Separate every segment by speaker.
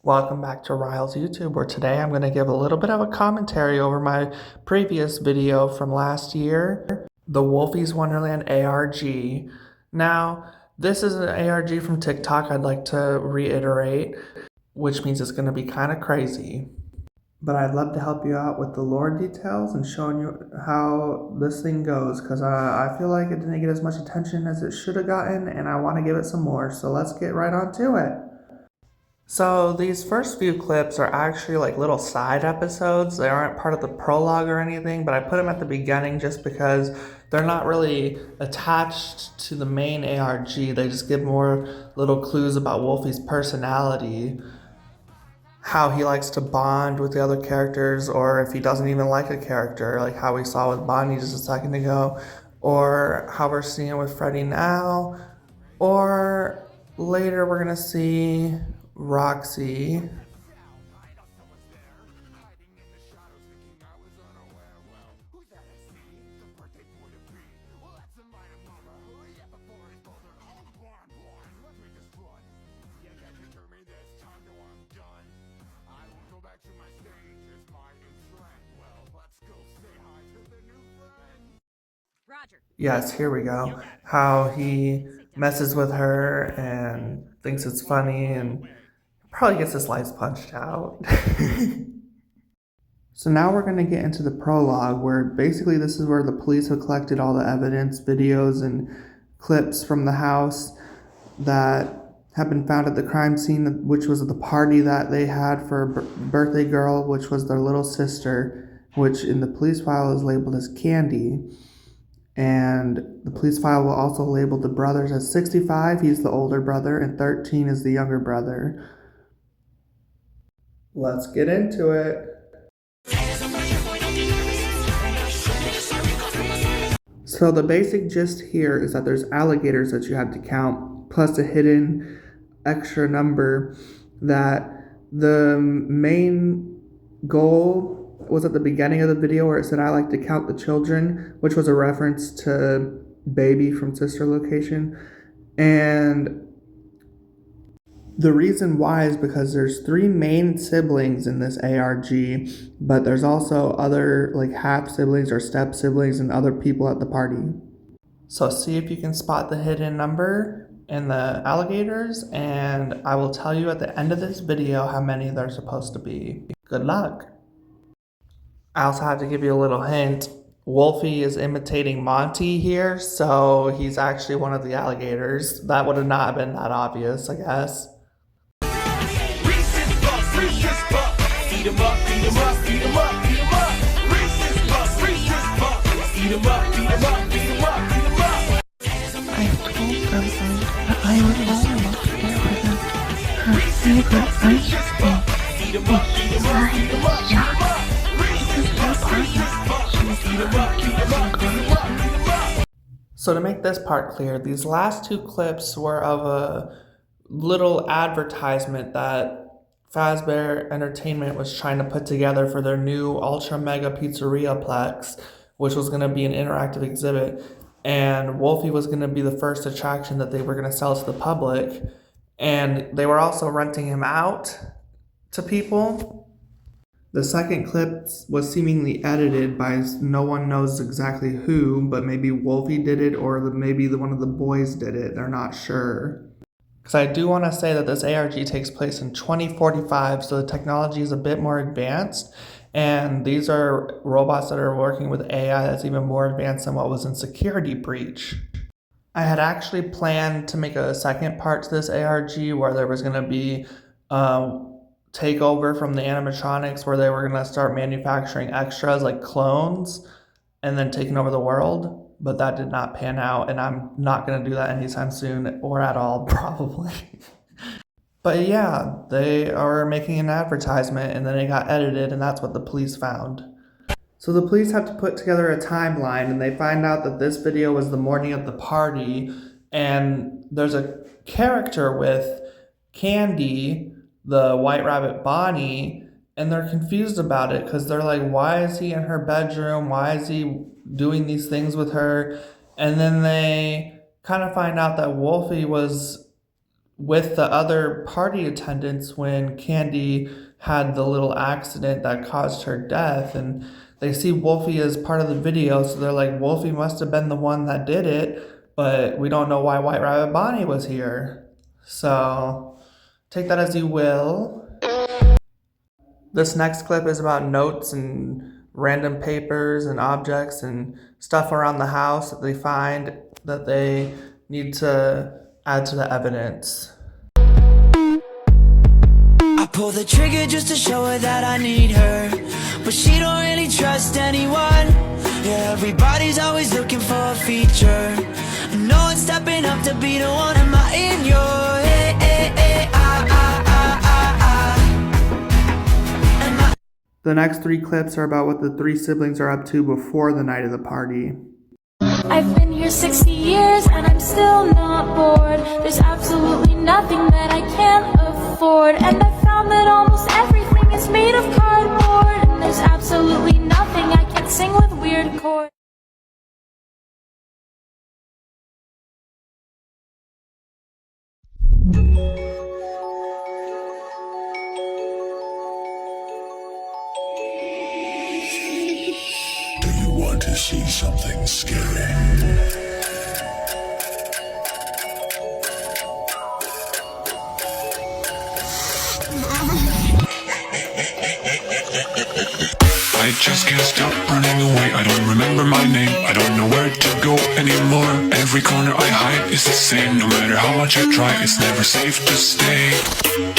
Speaker 1: Welcome back to Riles YouTube, where today I'm going to give a little bit of a commentary over my previous video from last year, the Wolfie's Wonderland ARG. Now, this is an ARG from TikTok, I'd like to reiterate, which means it's going to be kind of crazy. But I'd love to help you out with the lore details and showing you how this thing goes, because I feel like it didn't get as much attention as it should have gotten, and I want to give it some more, so let's get right on to it. So these first few clips are actually like little side episodes. They aren't part of the prologue or anything, but I put them at the beginning just because they're not really attached to the main ARG. They just give more little clues about Wolfie's personality, how he likes to bond with the other characters, or if he doesn't even like a character, like how we saw with Bonnie just a second ago, or how we're seeing with Freddy now, or later we're gonna see Roxy. Yes, here we go. How he messes with her and thinks it's funny and probably gets his lights punched out. So now we're going to get into the prologue, where basically this is where the police have collected all the evidence, videos, and clips from the house that have been found at the crime scene, which was the party that they had for a birthday girl, which was their little sister, which in the police file is labeled as Candy. And the police file will also label the brothers as 65, he's the older brother, and 13 is the younger brother. Let's get into it. So the basic gist here is that there's alligators that you have to count, plus a hidden extra number that the main goal was at the beginning of the video, where it said, "I like to count the children," which was a reference to Baby from Sister Location. And the reason why is because there's 3 main siblings in this ARG, but there's also other like half siblings or step siblings and other people at the party. So see if you can spot the hidden number in the alligators, and I will tell you at the end of this video how many there's supposed to be. Good luck. I also have to give you a little hint. Wolfie is imitating Monty here, so he's actually one of the alligators. That would have not been that obvious, I guess.
Speaker 2: I told them that I would almost share with them her favorite ice cream. And she was shocked. This is her party. She was
Speaker 1: So to make this part clear, these last 2 clips were of a little advertisement that Fazbear Entertainment was trying to put together for their new Ultra Mega Pizzeria Plex, which was going to be an interactive exhibit. And Wolfie was going to be the first attraction that they were going to sell to the public. And they were also renting him out to people. The second clip was seemingly edited by no one knows exactly who, but maybe Wolfie did it, or maybe one of the boys did it. They're not sure. Because I do want to say that this ARG takes place in 2045, so the technology is a bit more advanced. And these are robots that are working with AI that's even more advanced than what was in Security Breach. I had actually planned to make a second part to this ARG where there was going to be takeover from the animatronics, where they were going to start manufacturing extras like clones and then taking over the world. But that did not pan out, and I'm not going to do that anytime soon or at all, probably. But yeah, they are making an advertisement, and then it got edited, and that's what the police found. So the police have to put together a timeline, and they find out that this video was the morning of the party, and there's a character with Candy, the White Rabbit Bonnie, and they're confused about it because they're like, why is he in her bedroom? Why is he doing these things with her? And then they kind of find out that Wolfie was with the other party attendants when Candy had the little accident that caused her death, and they see Wolfie as part of the video, so they're like, Wolfie must have been the one that did it, but we don't know why White Rabbit Bonnie was here. So take that as you will. This next clip is about notes and random papers and objects and stuff around the house that they find that they need to add to the evidence.
Speaker 3: I pull the trigger just to show her that I need her, but she don't really trust anyone. Yeah, everybody's always looking for a feature. No one's stepping up to be the one. Am I in your hey, hey, hey,
Speaker 1: The next 3 clips are about what the 3 siblings are up to before the night of the party.
Speaker 2: I've been here 60 years and I'm still not bored. There's absolutely nothing that I can't afford. And I found that almost everything is made of cardboard. And there's absolutely nothing I can't sing with weird chords.
Speaker 4: Do you want to see something scary?
Speaker 5: I just can't stop running away. I don't remember my name, I don't know where to go anymore. Every corner I hide is the same. No matter how much I try, it's never safe to stay.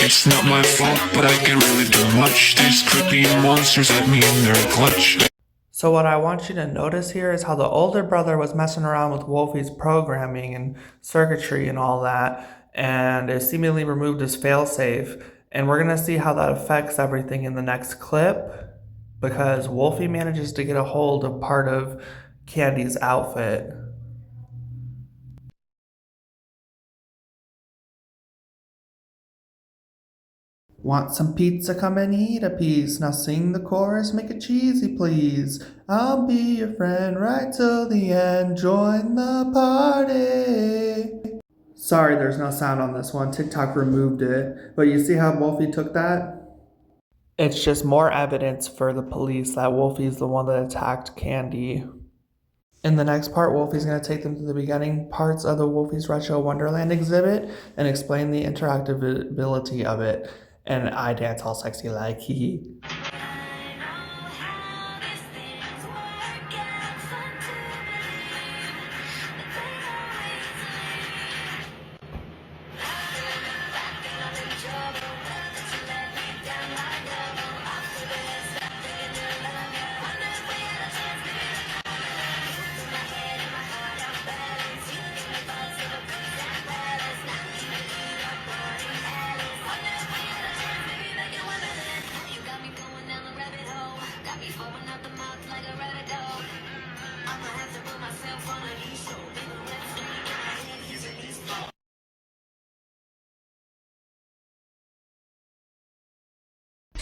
Speaker 5: It's not my fault, but I can't really do much. These creepy monsters at me in their clutch.
Speaker 1: So what I want you to notice here is how the older brother was messing around with Wolfie's programming and circuitry and all that, and it seemingly removed his failsafe. And we're going to see how that affects everything in the next clip, because Wolfie manages to get a hold of part of Candy's outfit. Want some pizza? Come and eat a piece. Now sing the chorus, make it cheesy, please. I'll be your friend right till the end. Join the party. Sorry, there's no sound on this one. TikTok removed it. But you see how Wolfie took that? It's just more evidence for the police that Wolfie's the one that attacked Candy. In the next part, Wolfie's going to take them to the beginning parts of the Wolfie's Retro Wonderland exhibit and explain the interactability of it. And I dance all sexy like hee.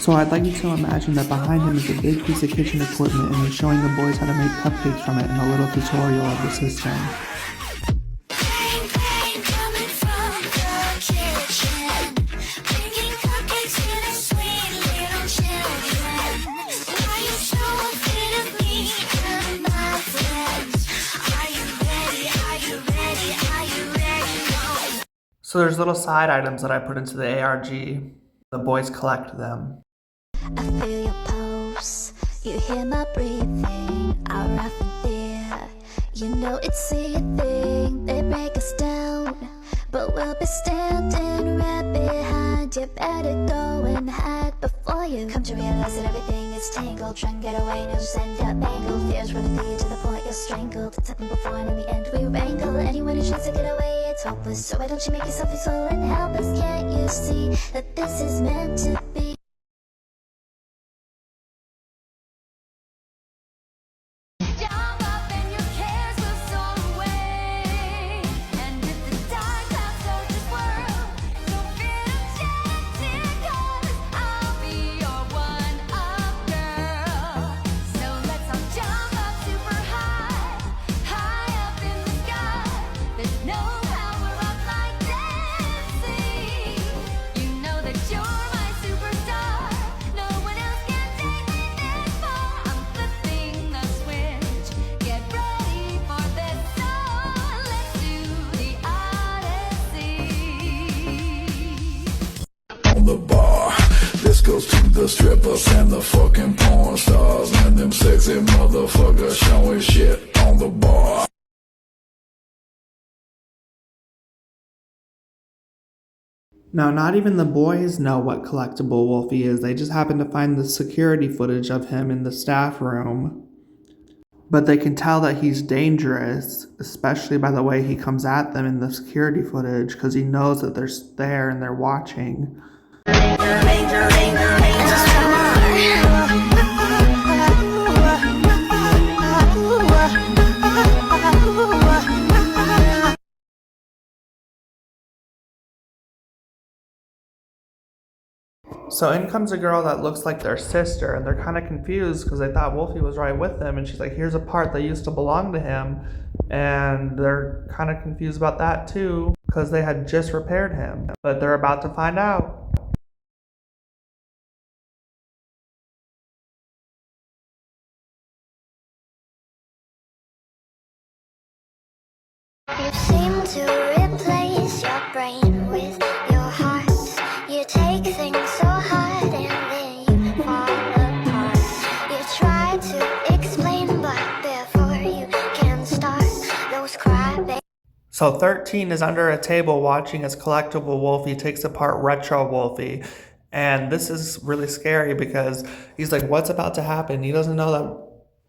Speaker 1: So I'd like you to imagine that behind him is a big piece of kitchen equipment and he's showing the boys how to make cupcakes from it in a little tutorial of the system. So there's little side items that I put into the ARG. The boys collect them.
Speaker 6: I feel your pulse, you hear my breathing, our rough and fear. You know it's a thing, they break us down, but we'll be standing right behind you. Better go and hide before you come to realize that everything is tangled. Try and get away, no send out bangled. Fears running lead to the point you're strangled. It's happened before and in the end we wrangle. Anyone who tries to get away, it's hopeless. So why don't you make yourself useful and helpless? Can't you see that this is meant to be?
Speaker 2: No power up like dancing.
Speaker 4: girls to the strippers and the fucking porn stars and them sexy motherfuckers showing shit on the bar.
Speaker 1: Now, not even the boys know what collectible Wolfie is. They just happen to find the security footage of him in the staff room. But they can tell that he's dangerous, especially by the way he comes at them in the security footage, because he knows that they're there and they're watching. So in comes a girl that looks like their sister, and they're kind of confused because they thought Wolfie was right with them, and she's like, here's a part that used to belong to him, and they're kind of confused about that too because they had just repaired him, but they're about to find out.
Speaker 6: You seem to replace your brain with your heart. You take things so hard and then you fall apart. You try to explain, but before you can start, those crybabies.
Speaker 1: So 13 is under a table watching as collectible Wolfie takes apart retro Wolfie. And this is really scary because he's like, what's about to happen? He doesn't know that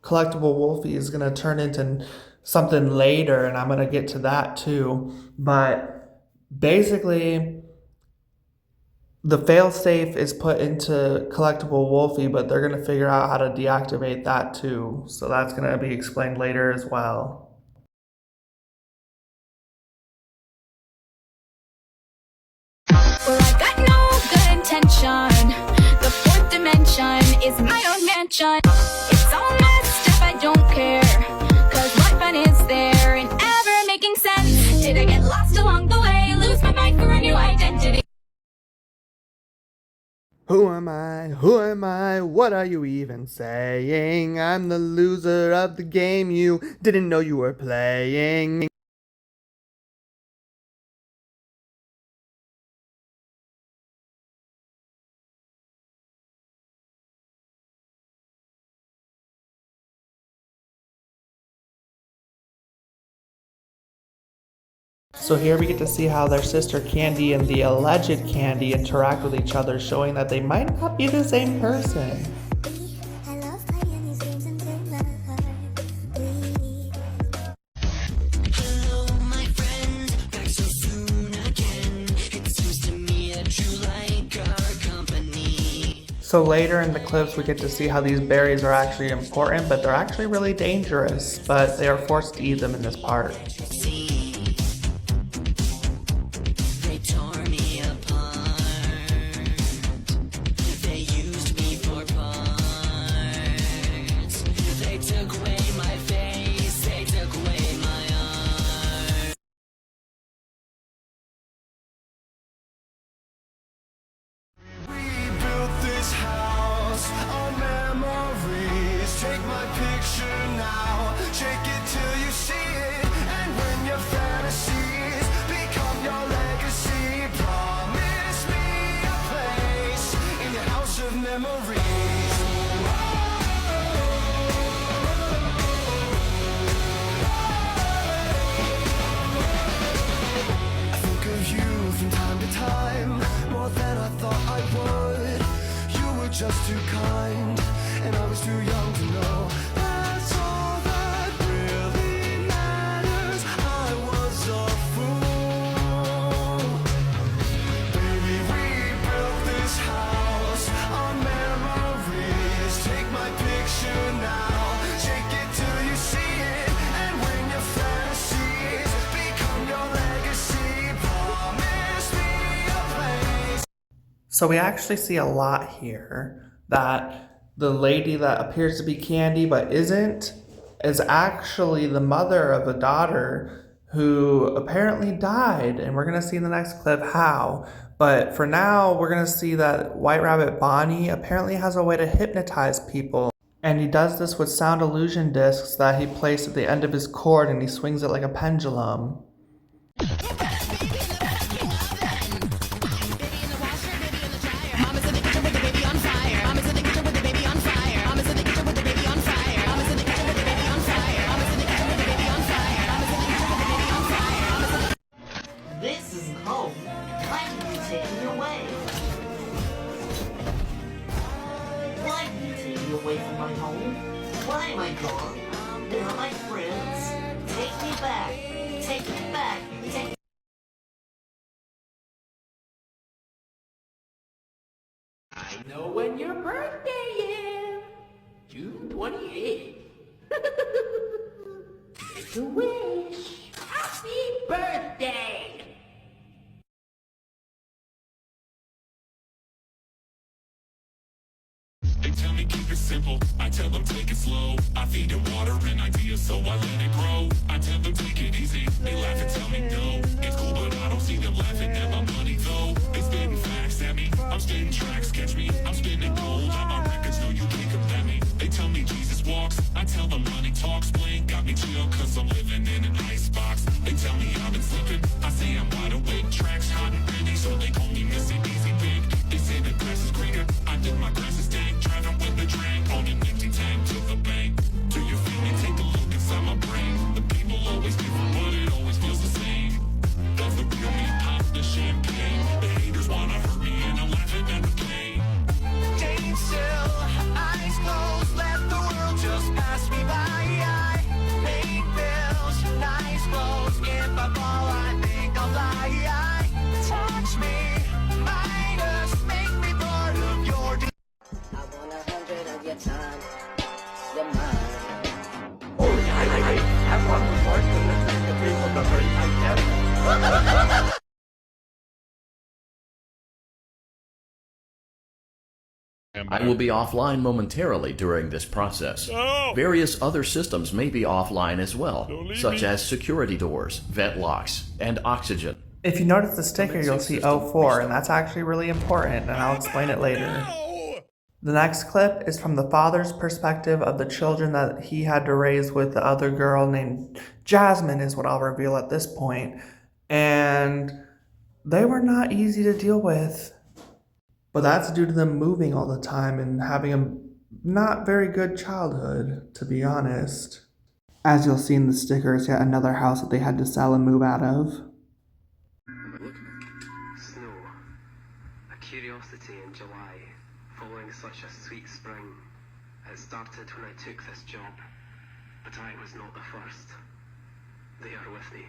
Speaker 1: collectible Wolfie is going to turn into something later, and I'm going to get to that too. But basically, the failsafe is put into collectible Wolfie, but they're going to figure out how to deactivate that too. So that's going to be explained later as well.
Speaker 7: Well, I got no good intention. The fourth dimension is my own mansion. It's all messed up, I don't care. Cause what fun is there in ever making sense? Did I get lost along the way? Lose my mind for a new identity?
Speaker 1: Who am I? Who am I? What are you even saying? I'm the loser of the game you didn't know you were playing. So here we get to see how their sister Candy and the alleged Candy interact with each other, showing that they might not be the same person.
Speaker 6: I love playing these games until my heart bleeds.
Speaker 3: Hello, my friend, back so soon again. It seems to me that you like our company.
Speaker 1: So later in the clips we get to see how these berries are actually important, but they're actually really dangerous, but they are forced to eat them in this part.
Speaker 3: They tore me apart. They used me for parts. They took away my face. They took away my art.
Speaker 4: We built this house on memories. Take my picture now, shake it till you see it. And when your fantasies become your legacy, promise me a place in your house of memories. I think of you from time to time, more than I thought I would. You were just too kind, and I was too young to know. That's all that really matters. I was a fool. Baby, we built this house on memories. Take my picture now, shake it till you see it. And when your fantasies become your legacy, promise me a place.
Speaker 1: So we actually see a lot here that the lady that appears to be Candy but isn't is actually the mother of a daughter who apparently died, and we're going to see in the next clip how. But for now, we're going to see that White Rabbit Bonnie apparently has a way to hypnotize people, and he does this with sound illusion discs that he placed at the end of his cord, and he swings it like a pendulum.
Speaker 7: Mama's in the kitchen with the baby on fire.
Speaker 8: away from my home? Why am I gone? Where are my friends? Take me back. Take me back. Take
Speaker 9: I know when your birthday is. June 28th. It's a wish. Happy birthday!
Speaker 5: They tell me keep it simple, I tell them take it slow. I feed them water and ideas, so I let it grow. I tell them take it easy, they laugh and tell me no. It's cool, but I don't see them laughing at my money though. They spitting facts at me, I'm spitting tracks, catch me. I'm spinning gold on my records, no you can't compare me. They tell me Jesus walks, I tell them money talks. Blink got me chill, cause I'm living in an icebox. They tell me I've been slipping, I say I'm wide awake. Tracks hot and ready, so they call me Missy Easy Big. They say the grass is greener, I think my grass is dank. Driving with the drink on an empty tank to the bank. Do you feel me? Take a look inside my brain. The people always different, but it always feels the same. Does the real me pop the champagne? The haters wanna hurt me and I'm laughing at the pain.
Speaker 3: Staying still, eyes closed, let the world just pass me by. I pay bills, nice clothes. If I fall, I think I'll lie. Touch me, minus, make me part of your.
Speaker 8: I want 100 of your time. Your mind.
Speaker 9: I have one report to listen to people the first time ever.
Speaker 10: I will be offline momentarily during this process.
Speaker 5: No!
Speaker 10: Various other systems may be offline as well, such as security doors, vent locks, and oxygen.
Speaker 1: If you notice the sticker, you'll see 04, and that's actually really important, and I'll explain it later.
Speaker 5: No!
Speaker 1: The next clip is from the father's perspective of the children that he had to raise with the other girl named Jasmine, is what I'll reveal at this point. And they were not easy to deal with. But that's due to them moving all the time and having a not very good childhood, to be honest. As you'll see in the stickers, yet another house that they had to sell and move out of.
Speaker 11: Snow, a curiosity in July, following such a sweet spring. It started when I took this job, but I was not the first. They are with me.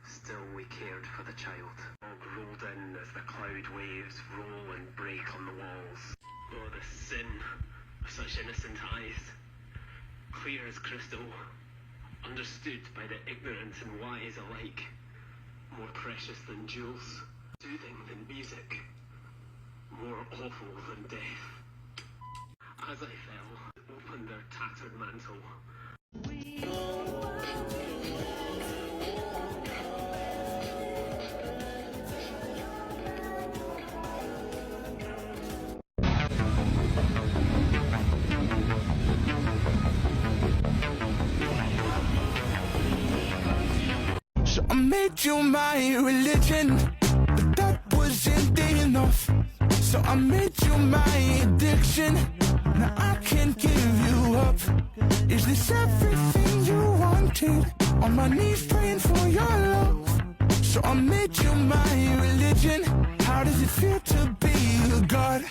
Speaker 11: Still we cared for the child. Fog rolled in as the cloud waves roll and break on the walls. Oh, the sin of such innocent eyes. Clear as crystal, understood by the ignorant and wise alike. More precious than jewels, soothing than music, more awful than death. As I fell, opened their tattered mantle.
Speaker 3: So I made you my religion, but that wasn't enough. So I made you my addiction. Now I can't give you up. Is this everything you wanted? On my knees praying for your love. So I made you my religion. How does it feel to be a god?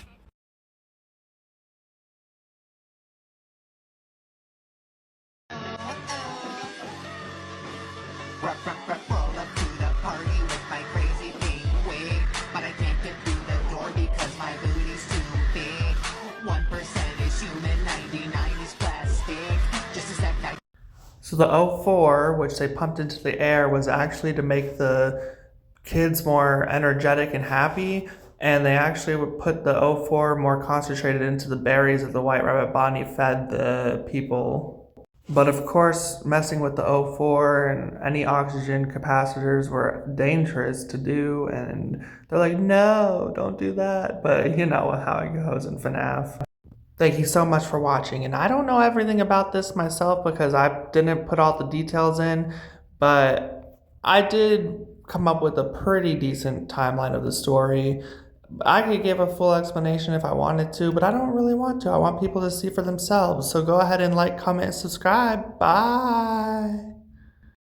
Speaker 8: Roll up to the party with my crazy pink wig, but I can't get through the door because my booty's too big. 1% is human, 99 is plastic. Just a sec.
Speaker 1: So the 04, which they pumped into the air, was actually to make the kids more energetic and happy, and they actually would put the 04 more concentrated into the berries that the White Rabbit Bonnie fed the people. But of course, messing with the 04 and any oxygen capacitors were dangerous to do, and they're like, no, don't do that. But you know how it goes in FNAF. Thank you so much for watching, and I don't know everything about this myself because I didn't put all the details in, but I did come up with a pretty decent timeline of the story. I could give a full explanation if I wanted to, but I don't really want to. I want people to see for themselves. So go ahead and like, comment, and subscribe. Bye.